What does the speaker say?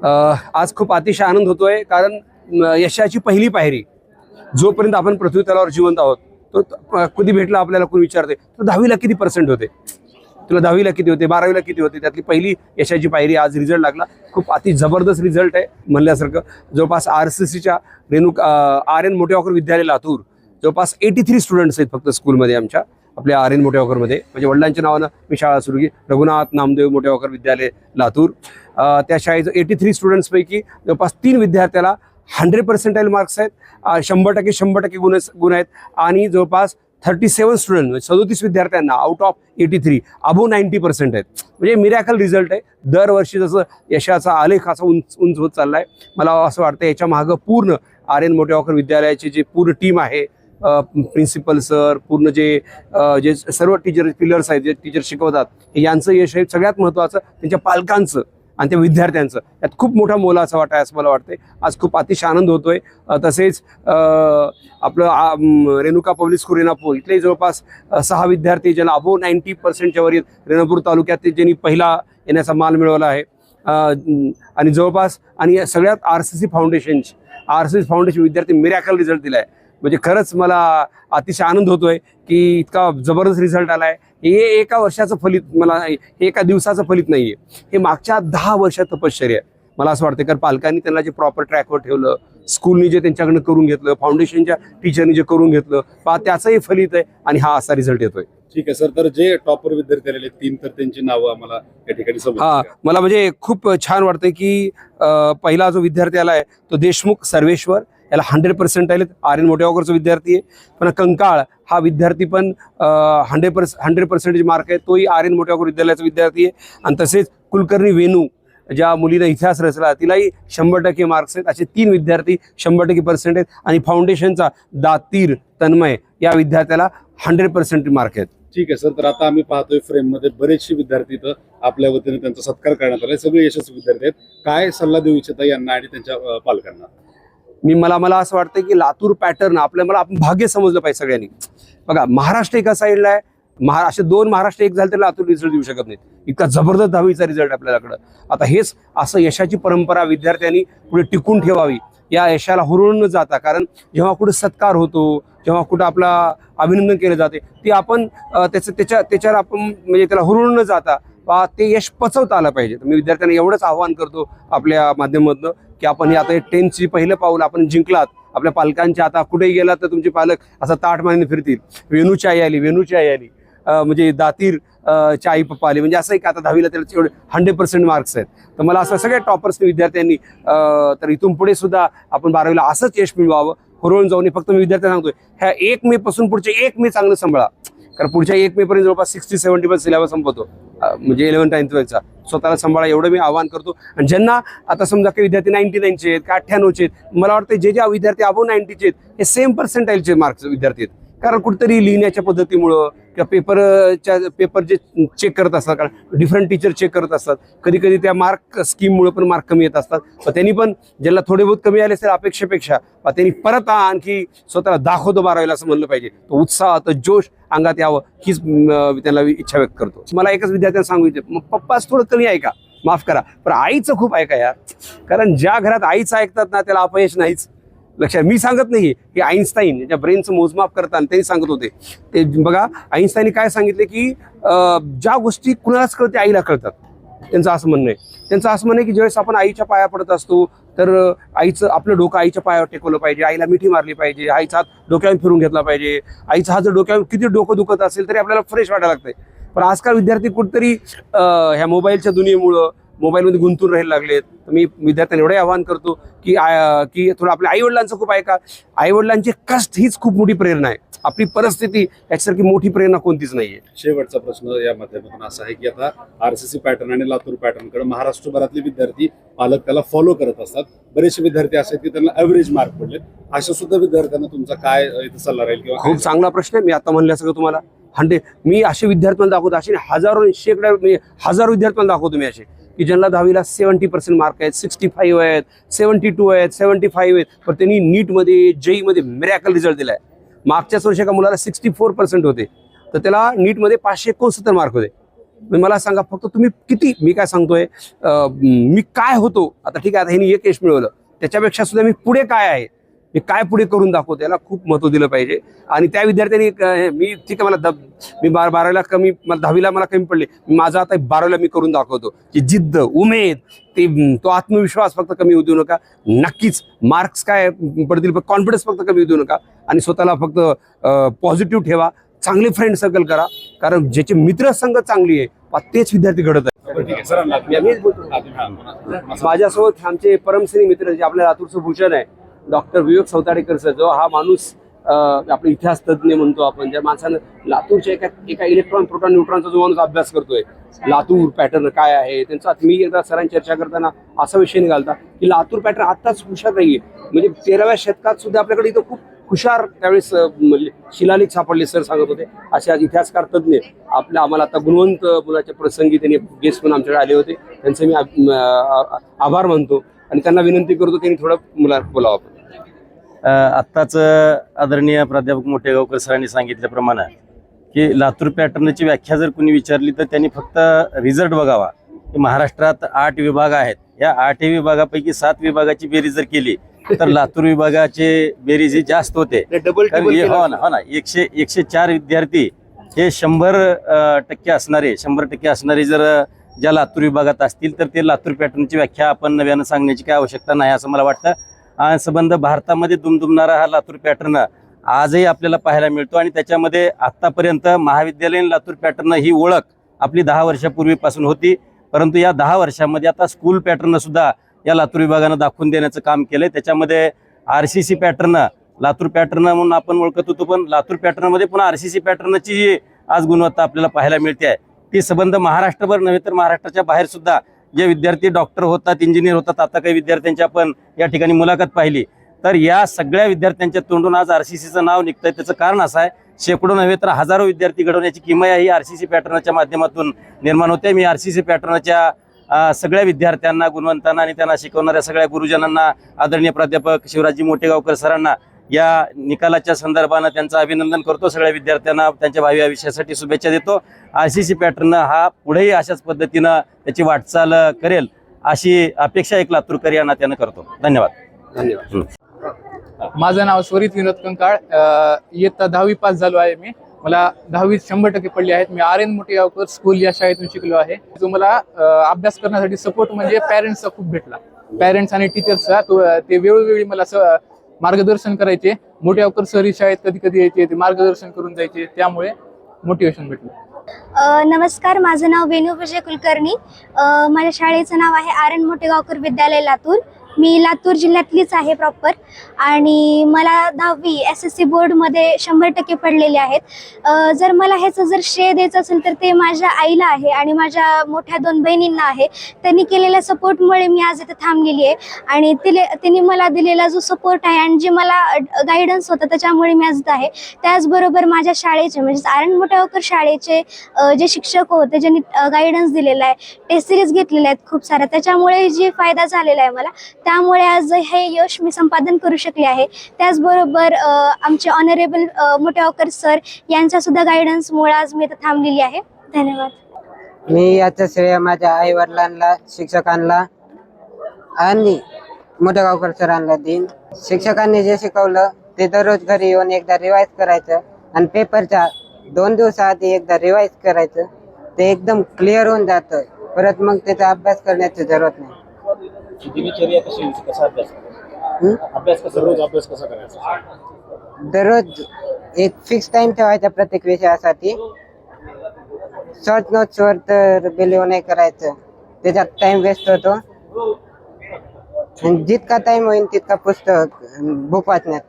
आज खूप अतिशय आनंद होतोय कारण यशाची पहिली पायरी जोपर्यंत आपण पृथ्वी तलावर जिवंत आहोत तो कधी भेटला आपल्याला कोणी विचारते तो 10वीला किती पर्सेंट होते, तुला 10वीला किती होते, 12वीला किती होते, त्यातली पहिली यशाची पायरी आज रिझल्ट लागला. खूप अति जबरदस्त रिझल्ट आहे म्हणल्यासारखं. जवळपास RCCच्या RN मोटेवाकर विद्यालय लातूर जवळपास 83 स्टुडंट्स आहेत फक्त स्कूलमध्ये आमच्या आपल्या RN मोटेवाकरमध्ये. म्हणजे वडिलांच्या नावानं मी शाळा सुरू केली, रघुनाथ नामदेव मोटेवाकर विद्यालय लातूर. त्या शाळेचं 83 स्टुडंट्सपैकी जवळपास 3 विद्यार्थ्याला 100% मार्क्स आहेत, 100% गुण आहेत आणि जवळपास 37 स्टुडंट 37 विद्यार्थ्यांना आउट ऑफ 83 अबोव 90% आहेत. म्हणजे मिरॅकल रिझल्ट आहे. दरवर्षी जसं यशाचा आलेख असा उंच होत चालला आहे. मला असं वाटतं याच्या मागं पूर्ण RN मोटेवाकर विद्यालयाची जी पूर्ण टीम आहे, प्रिन्सिपल सर, पूर्ण जे सर्व टीचर पिलर्स आहेत, जे टीचर शिकवतात, यांचं यश आहे. सगळ्यात महत्त्वाचं त्यांच्या पालकांचं आणि त्या विद्यार्थ्यांचं यात खूप मोठा मोलाचा वाटा आहे असं मला वाटतंय. आज खूप अतिशय आनंद होतोय. तसेच आपलं रेणुका पब्लिक स्कूल रेणापूर इथले जवळपास 6 विद्यार्थी ज्यांना अबोव 90%च्या वर रेणापूर तालुक्यात ज्यांनी पहिला येण्याचा मान मिळवला आहे. आणि जवळपास आणि सगळ्यात RCC फाउंडेशन विद्यार्थी मिरॅकल रिझल्ट दिला आहे. म्हणजे खरंच मला अतिशय आनंद होतोय की इतका जबरदस्त रिझल्ट आला आहे. हे एका वर्षाचं फलित, मला हे एका दिवसाचं फलित नाही आहे, हे मागच्या 10 वर्षात तपश्चर्या आहे मला असं वाटतं. कारण पालकांनी त्यांना जे प्रॉपर ट्रॅकवर ठेवलं, स्कूलनी जे त्यांच्याकडनं करून घेतलं, फाउंडेशनच्या टीचरनी जे करून घेतलं, त्याचंही फलित आहे आणि हा असा रिझल्ट येतोय. ठीक आहे सर. तर जे टॉपर विद्यार्थी आलेले 3 तर त्यांची नावं आम्हाला या ठिकाणी समजली. मला म्हणजे खूप छान वाटतंय की पहिला जो विद्यार्थी आलाय तो देशमुख सर्वेश्वर, याला 100% आले. RN मोटेवाकरचा विद्यार्थी आहे. पण कंकाळ हा विद्यार्थी पण 100% मार्क आहे, तोही RN मोटेवाकर विद्यालयाचा विद्यार्थी आहे. आणि तसेच कुलकर्णी वेणू, ज्या मुलीने इतिहास रचला, तिलाही 100% मार्क्स आहेत. असे 3 विद्यार्थी 100% आहेत. आणि फाउंडेशनचा दातीर तन्मय या विद्यार्थ्याला 100% मार्क आहेत. ठीक आहे सर. तर आता आम्ही पाहतोय फ्रेममध्ये बरेचसे विद्यार्थी इथं आपल्या वतीने त्यांचा सत्कार करण्यात आला. सगळे यशस्वी विद्यार्थी आहेत. काय सल्ला देऊ इच्छिता यांना आणि त्यांच्या पालकांना? मला असं वाटतं की लातूर पॅटर्न आपण भाग्य समजलं पाहिजे सगळ्यांनी. बघा, महाराष्ट्र एका साईडला आहे, असे 2 महाराष्ट्र एक झाले तर लातूर रिझल्ट देऊ शकत नाहीत. इतका जबरदस्त 10वीचा रिझल्ट आपल्याकडं. आता हेच असं यशाची परंपरा विद्यार्थ्यांनी पुढे टिकून ठेवावी, या यशाला हुरळून न जाता. कारण जेव्हा कुठे सत्कार होतो, जेव्हा कुठं आपला अभिनंदन केलं जाते, ती आपण त्याच्यावर आपण म्हणजे त्याला हुरळून न जाता ते यश पचवता आलं पाहिजे. मी विद्यार्थ्यांना एवढंच आवाहन करतो आपल्या माध्यमातून की आपण हे आता 10ची पहिलं पाऊल आपण जिंकलात. आपल्या पालकांच्या आता कुठेही गेलात तर तुमचे पालक असं ताट मानेने फिरतील, वेणूची आई आली, म्हणजे दातीर च्या आई पप्पा आले. म्हणजे असं आहे की आता 10वीला त्याला एवढे 100% मार्क्स आहेत. तर मला असं सगळ्या टॉपर्स विद्यार्थ्यांनी तर इथून पुढे सुद्धा आपण 12वीला असंच यश मिळवावं, हुरळून जाऊन. फक्त मी विद्यार्थ्यांना सांगतोय, ह्या 1 मे पासून पुढचे 1 मे चांगलं सांभाळा. कारण पुढच्या 1 मे पर्यंत जवळपास 60-70% सिलेबस संपतो, म्हणजे 11th आणि 12thचा. स्वतःला सांभाळा एवढं मी आवाहन करतो. आणि ज्यांना आता समजा काही विद्यार्थी 99चे आहेत, 98चे आहेत, मला वाटतं जे विद्यार्थी अबोव 90चे आहेत हे सेम पर्सेंटाईलचे मार्क्स विद्यार्थी आहेत. कारण कुठेतरी लिहिण्याच्या पद्धतीमुळं किंवा पेपर जे चेक करत असतात, कारण डिफरंट टीचर चेक करत असतात, कधी कधी त्या मार्क स्कीममुळे पण मार्क कमी येत असतात. त्यांनी पण ज्याला थोडे बहुत कमी आले असेल अपेक्षेपेक्षा, त्यांनी परत आणखी स्वतःला दाखवतो 12वीला असं म्हणलं पाहिजे. तो उत्साह, तो जोश अंगात यावं हीच त्यांना इच्छा व्यक्त करतो. मला एकच विद्यार्थ्यांना सांगू इच्छिते, मग पप्पाच थोडं कमी ऐका, माफ करा, पण आईचं खूप ऐका यार. कारण ज्या घरात आईचं ऐकतात ना त्याला अपयश नाहीच. लक्षात, मी सांगत नाही की आईन्स्टाईन ज्या ब्रेनचं मोजमाप करताना त्यांनी सांगत होते ते. बघा, आईन्स्टाईनने काय सांगितले की ज्या गोष्टी कुणालाच कळते आईला कळतात. त्यांचं असं म्हणणं आहे की ज्यावेळेस आपण आईच्या पाया पडत असतो तर आईचं आपलं डोकं आईच्या पायावर टेकवलं पाहिजे, आईला मिठी मारली पाहिजे, आईचा हात डोक्यावर फिरून घेतला पाहिजे. आईचा हात जर डोक्यावर किती डोकं दुखत असेल तरी आपल्याला फ्रेश वाटायला लागतंय. पण आजकाल विद्यार्थी कुठेतरी ह्या मोबाईलच्या दुनियेमुळं मोबाईलमध्ये गुंतून राहायला लागलेत. तर मी विद्यार्थ्यांना एवढं आवाहन करतो की थोडं आपल्या आईवडिलांचं खूप ऐका. आईवडिलांचे कष्ट हीच खूप मोठी प्रेरणा आहे. आपली परिस्थिती याच्यासारखी मोठी प्रेरणा कोणतीच नाहीये. शेवटचा प्रश्न या माध्यमातून असा आहे की आता RCC पॅटर्न आणि लातूर पॅटर्नकडे महाराष्ट्रभरातले विद्यार्थी पालक त्याला फॉलो करत असतात. बरेचसे विद्यार्थी असे की त्यांना ॲव्हरेज मार्क पडले. अशा सुद्धा विद्यार्थ्यांना तुमचा काय सल्ला राहील? किंवा खूप चांगला प्रश्न आहे. मी आता म्हणलं सगळं तुम्हाला मी असे विद्यार्थ्यांना दाखवतो, असे हजारो शेकडा हजार विद्यार्थ्यांना दाखवतो मी असे की ज्यांना 10वीला 70% मार्क आहेत, 65 आहेत, 72 आहेत, 75 आहेत. पण त्यांनी नीटमध्ये JEE मिरॅकल रिझल्ट दिलाय. मागच्याच वर्षी एका मुलाला 64% होते, तर त्याला नीटमध्ये 569 मार्क होते. मग मला सांगा फक्त तुम्ही किती, मी काय सांगतोय, मी काय होतो आता, ठीक आहे, आता ह्यांनी एक यश मिळवलं, त्याच्यापेक्षा सुद्धा मी पुढे काय आहे, मी काय पुढे करून दाखवतो, याला खूप महत्त्व दिलं पाहिजे. आणि त्या विद्यार्थ्यांनी मी ठीक आहे, मी 12वीला कमी, मला 10वीला मला कमी पडले, माझं आता 12वीला मी करून दाखवतो. की जिद्द, उमेद, तो आत्मविश्वास फक्त कमी होऊ देऊ नका. नक्कीच मार्क्स काय पडतील, पण कॉन्फिडन्स फक्त कमी होऊ देऊ नका. आणि स्वतःला फक्त पॉझिटिव्ह ठेवा, चांगले फ्रेंड सर्कल करा, कारण ज्याचे मित्रसंग चांगली आहे तेच विद्यार्थी घडत आहे. माझ्यासोबत आमचे परमश्री मित्र जे आपल्या लातूरचं भूषण आहे, डॉक्टर विवेक सौताडेकर सर, जो हा माणूस आपला इतिहास तज्ज्ञ म्हणतो आपण, ज्या माणसानं लातूरच्या एका इलेक्ट्रॉन, प्रोटॉन, न्यूट्रॉनचा जो माणूस अभ्यास करतोय, लातूर पॅटर्न काय आहे त्यांचा. मी एकदा सरांची चर्चा करताना असा विषय निघालता की लातूर पॅटर्न आत्ताच हुशार नाहीये, म्हणजे 13व्या शतकात सुद्धा आपल्याकडे इथं खूप हुशार त्यावेळेस शिलालेख सापडले, सर सांगत होते. असे आज इतिहासकार तज्ज्ञ आम्हाला आता गुणवंत मुलाच्या प्रसंगी त्यांनी गेस्ट म्हणून आमच्याकडे आले होते, त्यांचे मी आभार मानतो आणि त्यांना विनंती करतो त्यांनी थोडं मुला बोलावं. आत्ताच आदरणीय प्राध्यापक मोठेगावकर सरांनी सांगितल्याप्रमाणे की लातूर पॅटर्नची व्याख्या जर कोणी विचारली तर त्यांनी फक्त रिझल्ट बघावा. की महाराष्ट्रात 8 विभाग आहेत, या 8 विभागापैकी 7 विभागाची बेरीज जर केली तर लातूर विभागाचे बेरीज ही जास्त होते. हो ना 104 विद्यार्थी हे 100% असणारे जर ज्या लातूर विभागात असतील तर ते लातूर पॅटर्नची व्याख्या आपण नव्यानं सांगण्याची काय आवश्यकता नाही असं मला वाटतं. हा संबंध भारतामध्ये दुमदुमणारा हा लातूर पॅटर्न आजही आपल्याला पाहायला मिळतो. आणि त्याच्यामध्ये आत्तापर्यंत महाविद्यालयीन लातूर पॅटर्न ही ओळख आपली 10 वर्षापूर्वीपासून होती, परंतु या 10 वर्षामध्ये आता स्कूल पॅटर्न सुद्धा या लातूर विभागानं दाखवून देण्याचं काम केलंय. त्याच्यामध्ये RCC पॅटर्न, लातूर पॅटर्न म्हणून आपण ओळखत होतो, पण लातूर पॅटर्नमध्ये पुन्हा RCC पॅटर्नची आज गुणवत्ता आपल्याला पाहायला मिळते आहे. ती संबंध महाराष्ट्रभर नव्हे तर महाराष्ट्राच्या बाहेर सुद्धा जे विद्यार्थी डॉक्टर होतात, इंजिनियर होतात, आता काही विद्यार्थ्यांची आपण या ठिकाणी मुलाखत पाहिली, तर या सगळ्या विद्यार्थ्यांच्या तोंडून आज RCCचं नाव निघतंय. त्याचं कारण असं आहे, शेकडो नव्हे तर हजारो विद्यार्थी घडवण्याची किमया ही RCC पॅटर्नच्या माध्यमातून निर्माण होते. मी RCC पॅटर्नच्या सगळ्या विद्यार्थ्यांना, गुणवंतांना आणि त्यांना शिकवणाऱ्या सगळ्या गुरुजनांना, आदरणीय प्राध्यापक शिवराजी मोठेगावकर सरांना या निकालाच्या संदर्भानं त्यांचं अभिनंदन करतो. सगळ्या विद्यार्थ्यांना त्यांच्या भावी आयुष्यासाठी शुभेच्छा देतो. RCC पॅटर्न हा पुढेही अशाच पद्धतीनं त्याची वाटचाल करेल अशी अपेक्षा एक लातूरकर या नात्यानं करतो. धन्यवाद. माझं नाव स्वरित विनोद कंकाळ. इयत्ता 10वी पास झालो आहे मी. मला 10वीत 100% पडले आहेत. मी RN मोठेगावकर स्कूल या शाळेतून शिकलो आहे. जो मला अभ्यास करण्यासाठी सपोर्ट म्हणजे पॅरेंट्सचा खूप भेटला. पॅरेंट्स आणि टीचर्सचा ते वेळोवेळी मला मार्गदर्शन करायचे. मोठेगावकर सर शाळेत कधी कधी यायचे, ते मार्गदर्शन करून जायचे, त्यामुळे मोटिवेशन भेटलं. नमस्कार, माझं नाव वेणू विजय कुलकर्णी. माझ्या शाळेचं नाव आहे RN मोठेगावकर विद्यालय लातूर. मी लातूर जिल्ह्यातलीच आहे प्रॉपर. आणि मला 10वी SSC बोर्डमध्ये 100% पडलेले आहेत. जर मला ह्याचं जर श्रेय द्यायचं असेल तर ते माझ्या आईला आहे आणि माझ्या मोठ्या 2 बहिणींना आहे. त्यांनी केलेल्या सपोर्टमुळे मी आज इथे थांबलेली आहे. आणि तिने मला दिलेला जो सपोर्ट आहे आणि जे मला गायडन्स होता त्याच्यामुळे मी आज इथं आहे. त्याचबरोबर माझ्या शाळेचे म्हणजे RN मोठेगावकर शाळेचे जे शिक्षक होते, ज्यांनी गायडन्स दिलेला आहे, टेस्ट सिरीज घेतलेल्या आहेत खूप साऱ्या, त्याच्यामुळे जे फायदा झालेला आहे मला, त्यामुळे आज हे यश मी संपादन करू शकले आहे. त्याचबरोबर आमचे ऑनरेबल मोठेगावकर सर यांचा सुद्धा गायडन्समुळे आज मी इथं थांबलेली आहे. धन्यवाद. मी याचं श्रेय माझ्या आई वडिलांना, शिक्षकांना आणि मोठेगावकर सरांना देईन. शिक्षकांनी जे शिकवलं ते दररोज घरी येऊन एकदा रिवाईज करायचं आणि पेपरच्या 2 दिवसाआधी एकदा रिवाईज करायचं. ते एकदम क्लिअर होऊन जातं. परत मग त्याचा अभ्यास करण्याची जरूरत नाही. अभ्यास कसा करायचा? दररोज एक फिक्स टाइम ठेवायचा प्रत्येक विषयासाठी. शॉर्ट नोट्सवर तर बिलीव्ह नाही करायचं, त्याच्यात टाइम वेस्ट होतो. आणि जितका टाइम होईल तितका पुस्तक बुक वाचण्यात